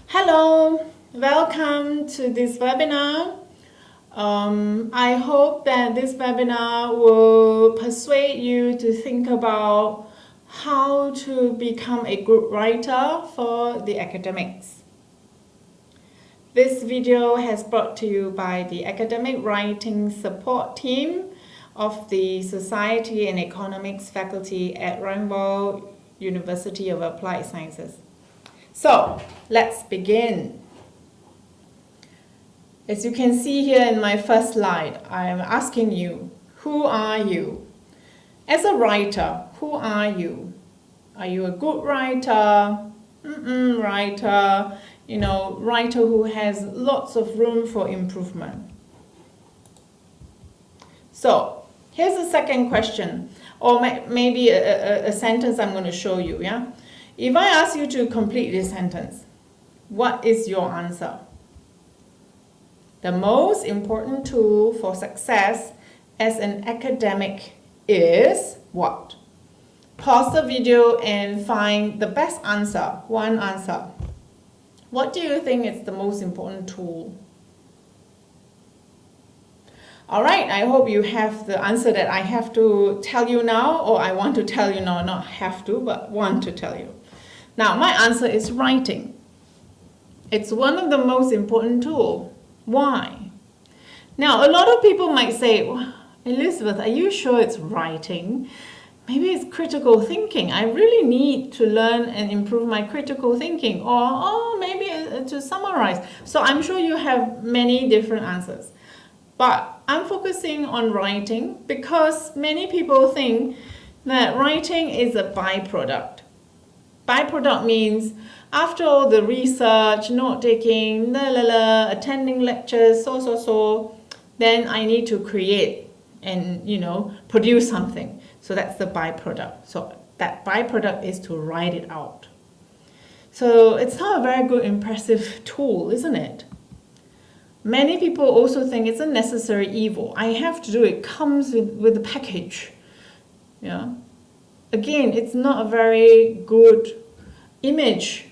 Hello, welcome to this webinar. I hope that this webinar will persuade you to think about how to become a good writer for the academics. This video has brought to you by the Academic Writing Support Team of the Society and Economics faculty at Rangwall University of Applied Sciences. So, let's begin. As you can see here in my first slide, I am asking you, who are you? As a writer, who are you? Are you a good writer? Writer, writer who has lots of room for improvement. So, here's the second question, or maybe a sentence I'm going to show you, yeah? If I ask you to complete this sentence, what is your answer? The most important tool for success as an academic is what? Pause the video and find the best answer, one answer. What do you think is the most important tool? Alright, I hope you have the answer that I have to tell you now, or I want to tell you now, not have to, but want to tell you. Now, my answer is writing. It's one of the most important tools. Why? Now, a lot of people might say, well, Elizabeth, are you sure it's writing? Maybe it's critical thinking. I really need to learn and improve my critical thinking. Or maybe to summarize. So I'm sure you have many different answers. But I'm focusing on writing because many people think that writing is a byproduct. Byproduct means after all the research, note-taking, attending lectures, then I need to create and, produce something. So that's the byproduct. So that byproduct is to write it out. So it's not a very good, impressive tool, isn't it? Many people also think it's a necessary evil. I have to do it. It comes with the package. Yeah. Again, it's not a very good image.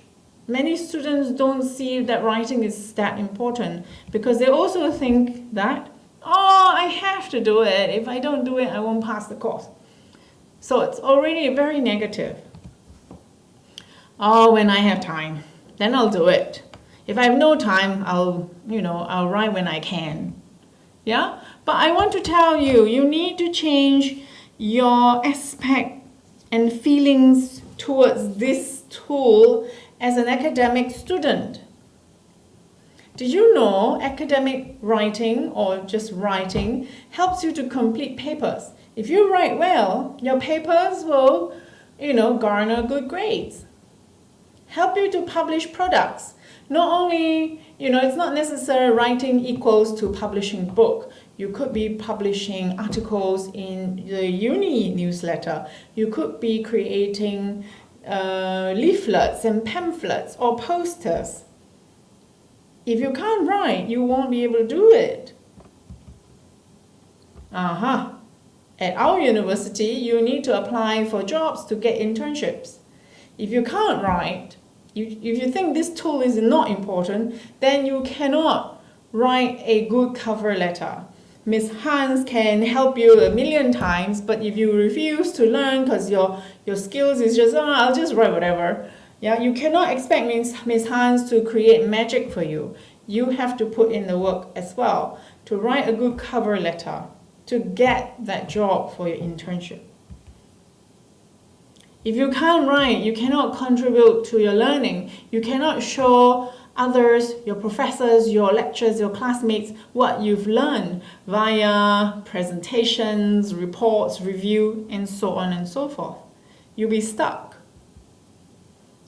Many students don't see that writing is that important because they also think that, I have to do it. If I don't do it, I won't pass the course. So it's already very negative. When I have time, then I'll do it. If I have no time, I'll write when I can. Yeah? But I want to tell you, you need to change your aspect and feelings towards this tool as an academic student. Did you know academic writing or just writing helps you to complete papers? If you write well, your papers will, garner good grades. Help you to publish products. Not only, it's not necessary writing equals to publishing book. You could be publishing articles in the uni newsletter. You could be creating leaflets and pamphlets or posters. If you can't write, you won't be able to do it. At our university, you need to apply for jobs to get internships. If you can't write, if you think this tool is not important, then you cannot write a good cover letter. Miss Hans can help you a million times, but if you refuse to learn because your skills is just, I'll just write whatever. Yeah, you cannot expect Miss Hans to create magic for you. You have to put in the work as well to write a good cover letter to get that job for your internship. If you can't write, you cannot contribute to your learning. You cannot show others, your professors, your lecturers, your classmates, what you've learned via presentations, reports, review, and so on and so forth. You'll be stuck.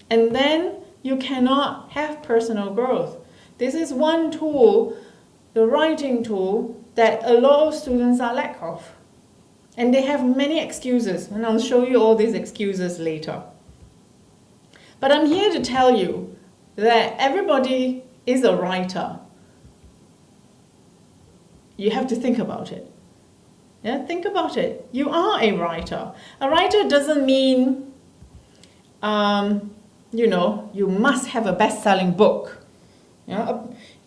And then you cannot have personal growth. This is one tool, the writing tool, that a lot of students are lack of. And they have many excuses, and I'll show you all these excuses later. But I'm here to tell you that everybody is a writer. You have to think about it. Yeah, think about it. You are a writer. A writer doesn't mean you must have a best-selling book.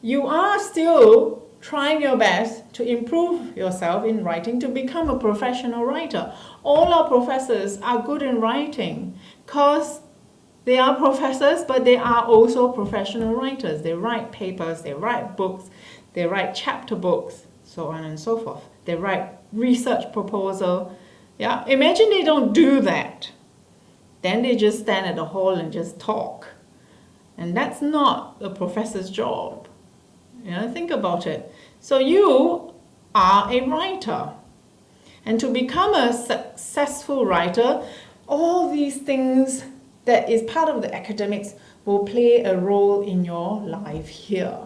You are still trying your best to improve yourself in writing to become a professional writer. All our professors are good in writing because they are professors, but they are also professional writers. They write papers, they write books, they write chapter books, so on and so forth. They write research proposal. Yeah, imagine they don't do that. Then they just stand at the hall and just talk. And that's not a professor's job. Think about it. So you are a writer. And to become a successful writer, all these things that is part of the academics will play a role in your life here.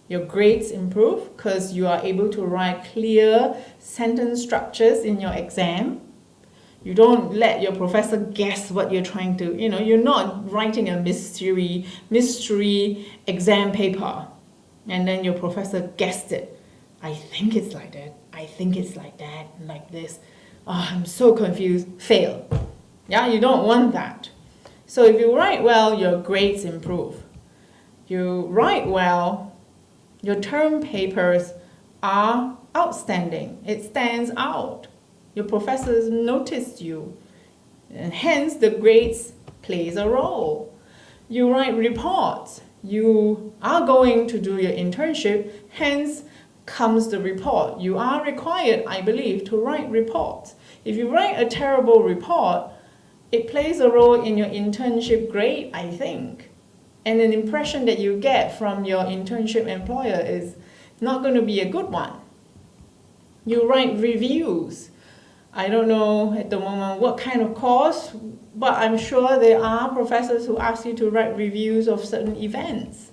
Your grades improve because you are able to write clear sentence structures in your exam. You don't let your professor guess what you're trying to, you're not writing a mystery exam paper. And then your professor guessed it. I think it's like that. I think it's like that, like this. Oh, I'm so confused. Fail. Yeah, you don't want that. So if you write well, your grades improve. You write well, your term papers are outstanding. It stands out. Your professors noticed you. And hence the grades plays a role. You write reports. You are going to do your internship, hence comes the report. You are required, I believe, to write reports. If you write a terrible report, it plays a role in your internship grade, I think. And an impression that you get from your internship employer is not going to be a good one. You write reviews. I don't know at the moment what kind of course, but I'm sure there are professors who ask you to write reviews of certain events.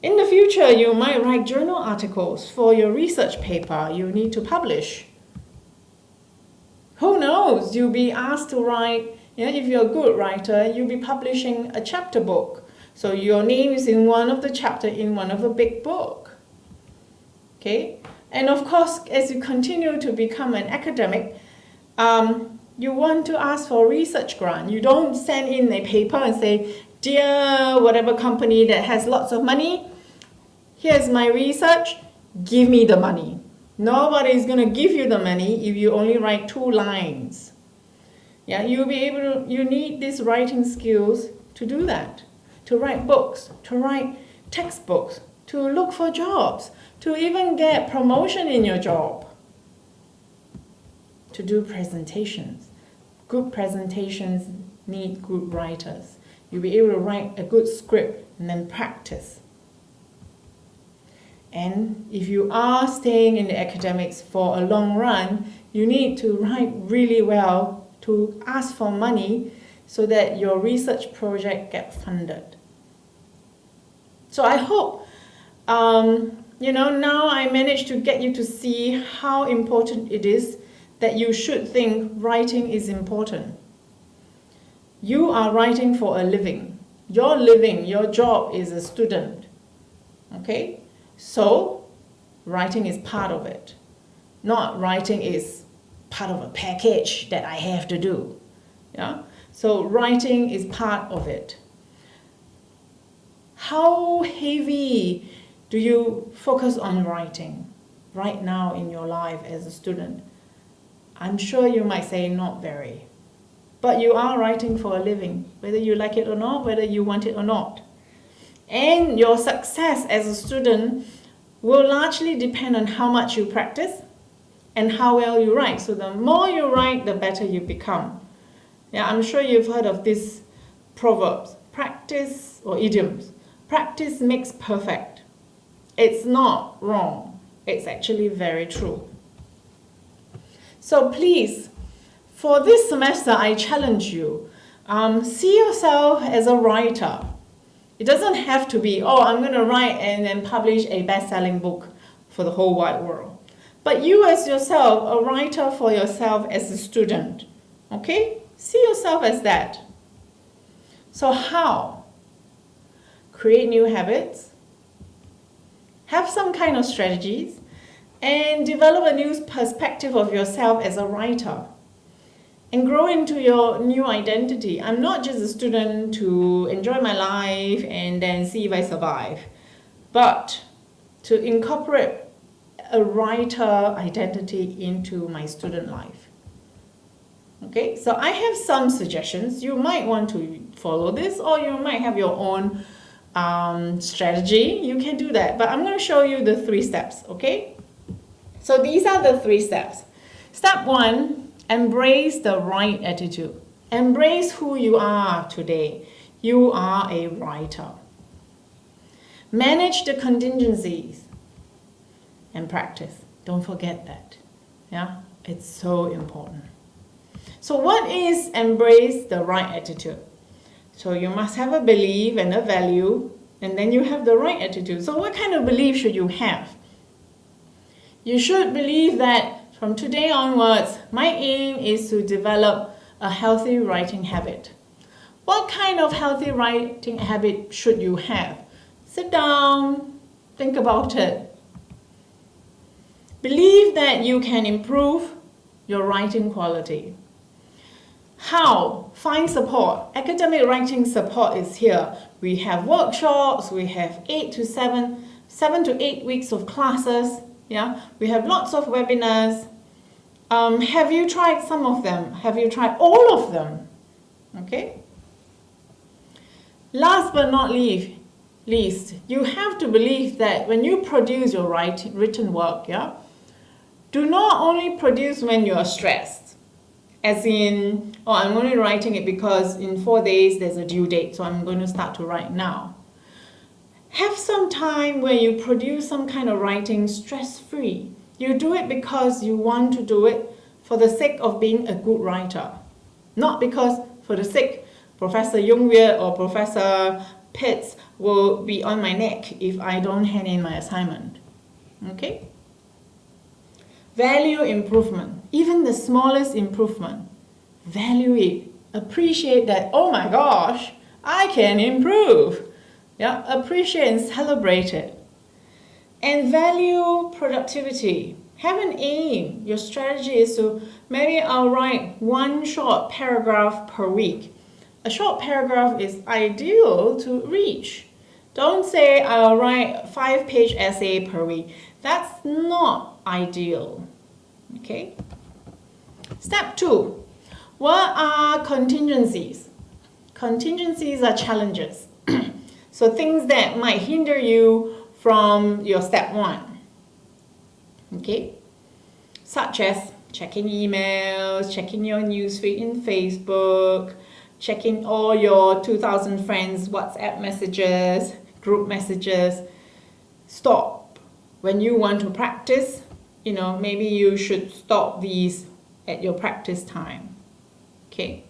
In the future, you might write journal articles for your research paper you need to publish. Who knows? You'll be asked to write, if you're a good writer, you'll be publishing a chapter book. So your name is in one of the chapter in one of a big book. Okay? And of course, as you continue to become an academic, you want to ask for a research grant. You don't send in a paper and say, dear whatever company that has lots of money, here's my research, give me the money. Nobody's going to give you the money if you only write 2 lines. Yeah, you'll be able to, you need these writing skills to do that. To write books, to write textbooks, to look for jobs, to even get promotion in your job. To do presentations. Good presentations need good writers. You'll be able to write a good script and then practice. And if you are staying in the academics for a long run, you need to write really well to ask for money so that your research project gets funded. So I hope, now I managed to get you to see how important it is that you should think writing is important. You are writing for a living. Your job is a student. Okay? So, writing is part of it. Not writing is part of a package that I have to do. Yeah? So, writing is part of it. How heavy do you focus on writing right now in your life as a student? I'm sure you might say not very. But you are writing for a living, whether you like it or not, whether you want it or not. And your success as a student will largely depend on how much you practice and how well you write. So the more you write, the better you become. Yeah, I'm sure you've heard of these proverbs, practice or idioms. Practice makes perfect. It's not wrong. It's actually very true. So please, for this semester, I challenge you, see yourself as a writer. It doesn't have to be, I'm going to write and then publish a best-selling book for the whole wide world. But you as yourself, a writer for yourself as a student. Okay? See yourself as that. So how? Create new habits, have some kind of strategies, and develop a new perspective of yourself as a writer. and grow into your new identity. I'm not just a student to enjoy my life and then see if I survive, but to incorporate a writer identity into my student life. Okay, so I have some suggestions. You might want to follow this, or you might have your own strategy. You can do that, but I'm going to show you the 3 steps, okay? So these are the 3 steps. Step 1, embrace the right attitude. Embrace who you are today. You are a writer. Manage the contingencies and practice. Don't forget that. Yeah, it's so important. So what is embrace the right attitude? So you must have a belief and a value, and then you have the right attitude. So what kind of belief should you have? You should believe that from today onwards, my aim is to develop a healthy writing habit. What kind of healthy writing habit should you have? Sit down, think about it. Believe that you can improve your writing quality. How? Find support. Academic writing support is here. We have workshops, we have 7 to 8 weeks of classes. Yeah, we have lots of webinars. Have you tried some of them? Have you tried all of them? Okay. Last but not least, you have to believe that when you produce your written work, yeah, do not only produce when you are stressed. As in, oh, I'm only writing it because in 4 days there's a due date, so I'm going to start to write now. Have some time where you produce some kind of writing stress-free. You do it because you want to do it for the sake of being a good writer. Not because for the sake Professor Jungwirth or Professor Pitts will be on my neck if I don't hand in my assignment. Okay? Value improvement. Even the smallest improvement. Value it. Appreciate that, oh my gosh, I can improve. Yeah, appreciate and celebrate it. And value productivity. Have an aim. Your strategy is to maybe I'll write 1 short paragraph per week. A short paragraph is ideal to reach. Don't say I'll write 5-page essay per week. That's not ideal. Okay? Step 2. What are contingencies? Contingencies are challenges. So things that might hinder you from your step 1. Okay? Such as checking emails, checking your newsfeed in Facebook, checking all your 2,000 friends' WhatsApp messages, group messages. Stop. When you want to practice, maybe you should stop these at your practice time. Okay?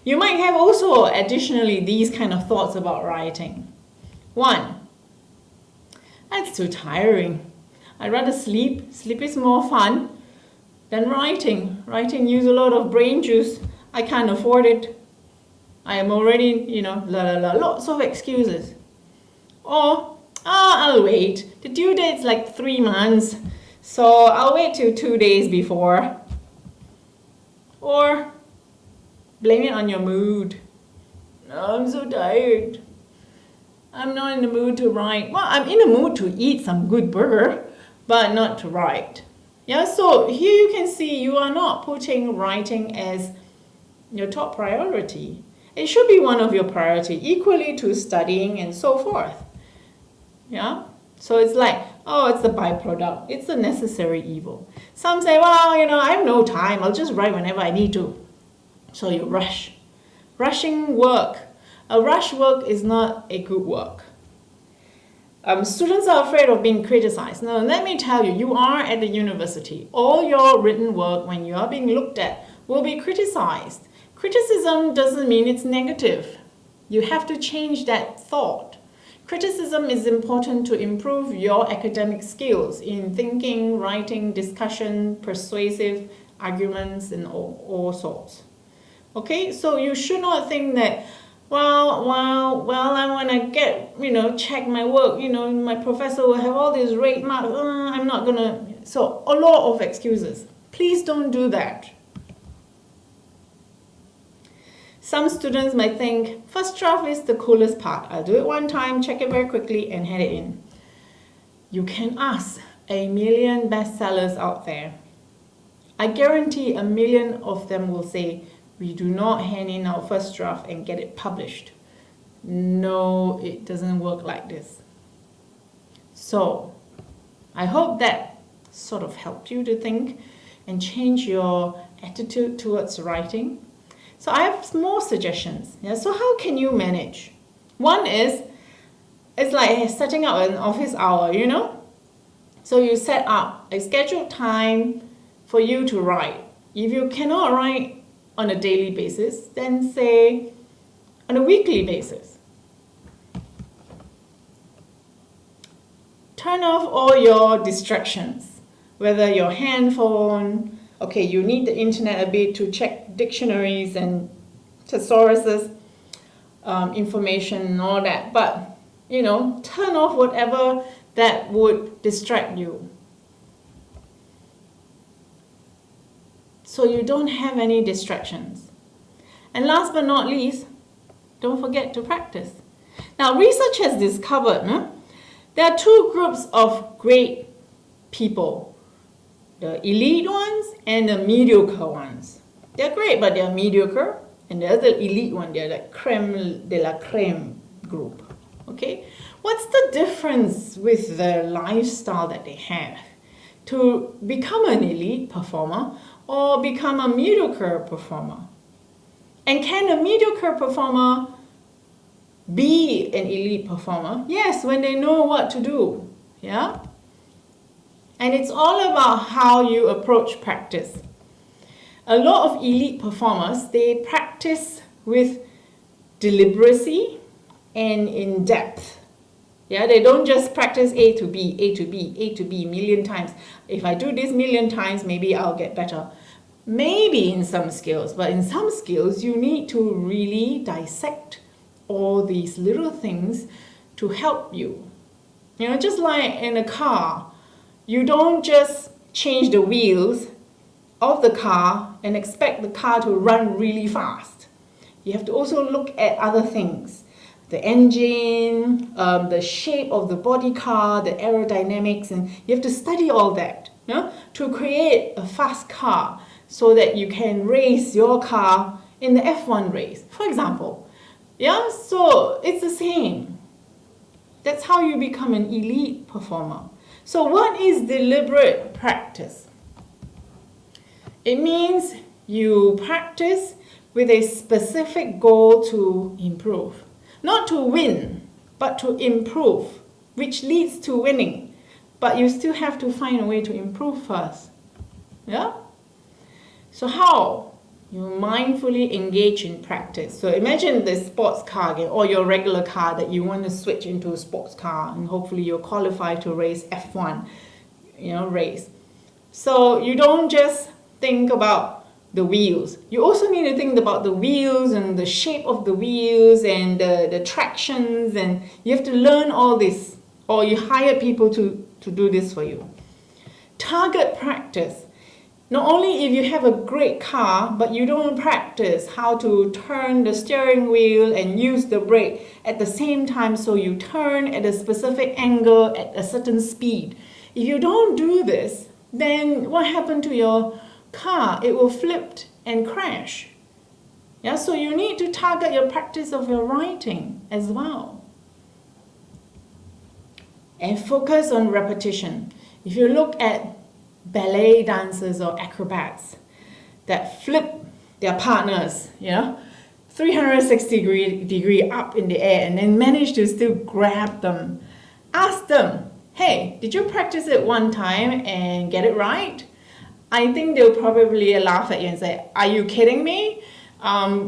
You might have also additionally these kind of thoughts about writing. 1, that's too tiring. I'd rather sleep. Sleep is more fun than writing. Writing uses a lot of brain juice. I can't afford it. I am already, lots of excuses. Or, I'll wait. The due date's like 3 months, so I'll wait till 2 days before. Or, blame it on your mood. No, I'm so tired. I'm not in the mood to write. Well, I'm in the mood to eat some good burger, but not to write. Yeah, so here you can see you are not putting writing as your top priority. It should be one of your priority, equally to studying and so forth. Yeah, so it's like, oh, it's the byproduct. It's a necessary evil. Some say, well, I have no time. I'll just write whenever I need to. So you rush. Rushing work. A rush work is not a good work. Students are afraid of being criticized. Now, let me tell you, you are at the university. All your written work, when you are being looked at, will be criticized. Criticism doesn't mean it's negative. You have to change that thought. Criticism is important to improve your academic skills in thinking, writing, discussion, persuasive arguments, and all sorts. Okay, so you should not think that, well, I want to get, check my work, my professor will have all these rate marks, I'm not going to. 'Gonna. So, a lot of excuses. Please don't do that. Some students might think, first draft is the coolest part. I'll do it one time, check it very quickly, and hand it in. You can ask 1 million bestsellers out there. I guarantee 1 million of them will say, we do not hand in our first draft and get it published. No, it doesn't work like this. So, I hope that sort of helped you to think and change your attitude towards writing. So I have more suggestions. Yeah? So how can you manage? One is, it's like setting up an office hour, you know? So you set up a scheduled time for you to write. If you cannot write on a daily basis, then say on a weekly basis. Turn off all your distractions, whether your handphone, okay, you need the internet a bit to check dictionaries and thesauruses, information and all that, but, you know, turn off whatever that would distract you. So you don't have any distractions. And last but not least, don't forget to practice. Now, research has discovered there are two groups of great people. The elite ones and the mediocre ones. They're great, but they're mediocre. And the other elite one, they're like creme de la creme group. Okay? What's the difference with the lifestyle that they have to become an elite performer or become a mediocre performer? And can a mediocre performer be an elite performer? Yes, when they know what to do. Yeah? And it's all about how you approach practice. A lot of elite performers, they practice with deliberacy and in depth. Yeah, they don't just practice A to B, A to B, A to B million times. If I do this million times, maybe I'll get better. Maybe in some skills, but in some skills, you need to really dissect all these little things to help you. You know, just like in a car, you don't just change the wheels of the car and expect the car to run really fast. You have to also look at other things. The engine, the shape of the body car, the aerodynamics, and you have to study all that, you know, to create a fast car so that you can race your car in the F1 race, for example. Yeah, so it's the same. That's how you become an elite performer. So what is deliberate practice? It means you practice with a specific goal to improve. Not to win, but to improve, which leads to winning. But you still have to find a way to improve first. Yeah? So how? You mindfully engage in practice. So imagine the sports car game or your regular car that you want to switch into a sports car and hopefully you're qualified to race F1, race. So you don't just think about the wheels. You also need to think about the wheels and the shape of the wheels and the tractions, and you have to learn all this, or you hire people to do this for you. Target practice. Not only if you have a great car, but you don't practice how to turn the steering wheel and use the brake at the same time, so you turn at a specific angle at a certain speed. If you don't do this, then what happened to your car? It will flip and crash. Yeah, so you need to target your practice of your writing as well. And focus on repetition. If you look at ballet dancers or acrobats that flip their partners, 360 degree up in the air and then manage to still grab them. Ask them, hey, did you practice it one time and get it right? I think they'll probably laugh at you and say, are you kidding me?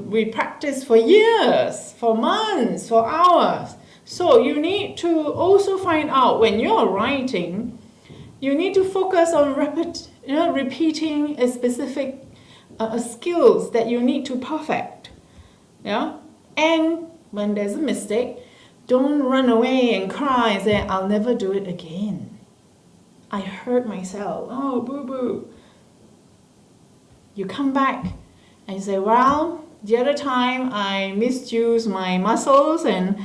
We practiced for years, for months, for hours. So you need to also find out when you're writing, you need to focus on repeating a specific skills that you need to perfect. Yeah? And when there's a mistake, don't run away and cry and say, I'll never do it again. I hurt myself. Oh, boo-boo. You come back and you say, well, The other time I misused my muscles and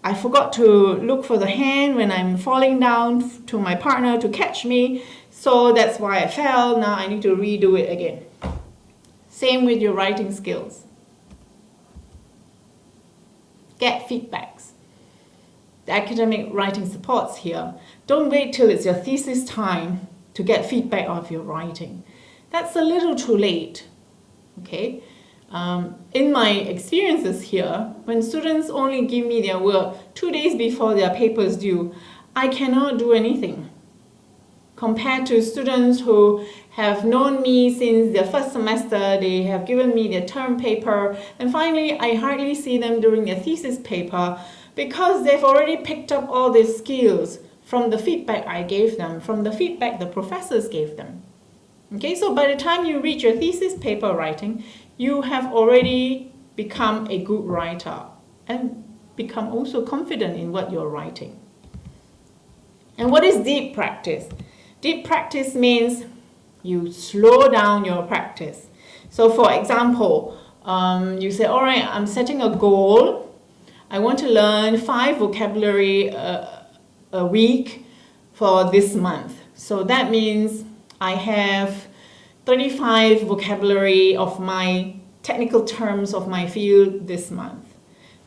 I forgot to look for the hand when I'm falling down to my partner to catch me. So that's why I fell. Now I need to redo it again. Same with your writing skills. Get feedbacks. The academic writing supports here. Don't wait till it's your thesis time to get feedback of your writing. That's a little too late. Okay? In my experiences here, when students only give me their work 2 days before their paper is due, I cannot do anything. Compared to students who have known me since their first semester, they have given me their term paper, and finally I hardly see them during their thesis paper because they've already picked up all these skills from the feedback I gave them, from the feedback the professors gave them. Okay, so by the time you reach your thesis paper writing, you have already become a good writer and become also confident in what you're writing. And what is deep practice? Deep practice means you slow down your practice. So for example, you say, all right, I'm setting a goal. I want to learn 5 vocabulary a week for this month. So that means I have 35 vocabulary of my technical terms of my field this month.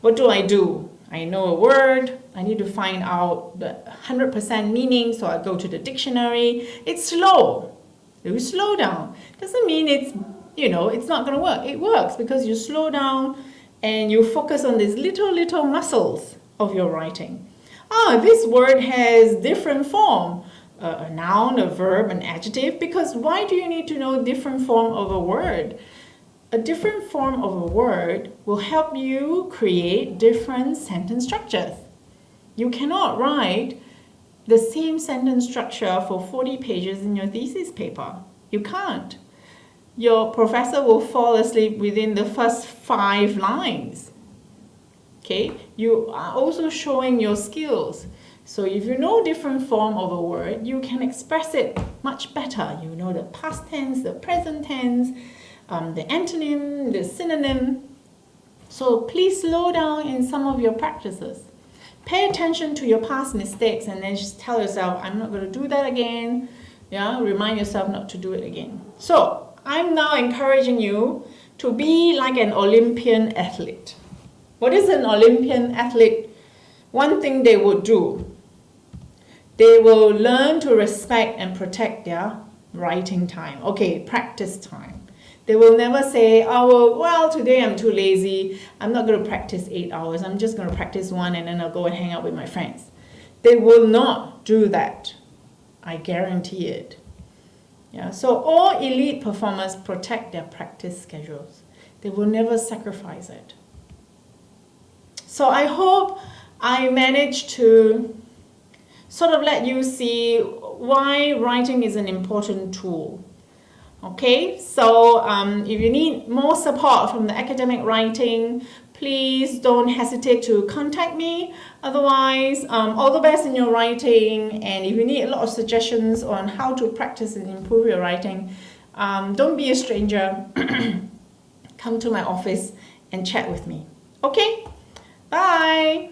What do? I know a word, I need to find out the 100% meaning, so I go to the dictionary. It's slow. You slow down. Doesn't mean it's not going to work. It works because you slow down and you focus on these little muscles of your writing. This word has different form. A noun, a verb, an adjective, because why do you need to know different form of a word? A different form of a word will help you create different sentence structures. You cannot write the same sentence structure for 40 pages in your thesis paper. You can't. Your professor will fall asleep within the first 5 lines. Okay? You are also showing your skills. So if you know different form of a word, you can express it much better. You know the past tense, the present tense, the antonym, the synonym. So please slow down in some of your practices. Pay attention to your past mistakes and then just tell yourself, I'm not going to do that again. Yeah, remind yourself not to do it again. So I'm now encouraging you to be like an Olympian athlete. What is an Olympian athlete? One thing they would do, they will learn to respect and protect their writing time. Okay, practice time. They will never say, well, today I'm too lazy. I'm not going to practice 8 hours. I'm just going to practice 1 and then I'll go and hang out with my friends. They will not do that. I guarantee it. Yeah, so all elite performers protect their practice schedules. They will never sacrifice it. So I hope I managed to sort of let you see why writing is an important tool. Okay, so if you need more support from the academic writing, please don't hesitate to contact me. Otherwise, all the best in your writing, and if you need a lot of suggestions on how to practice and improve your writing, don't be a stranger. Come to my office and chat with me. Okay, bye.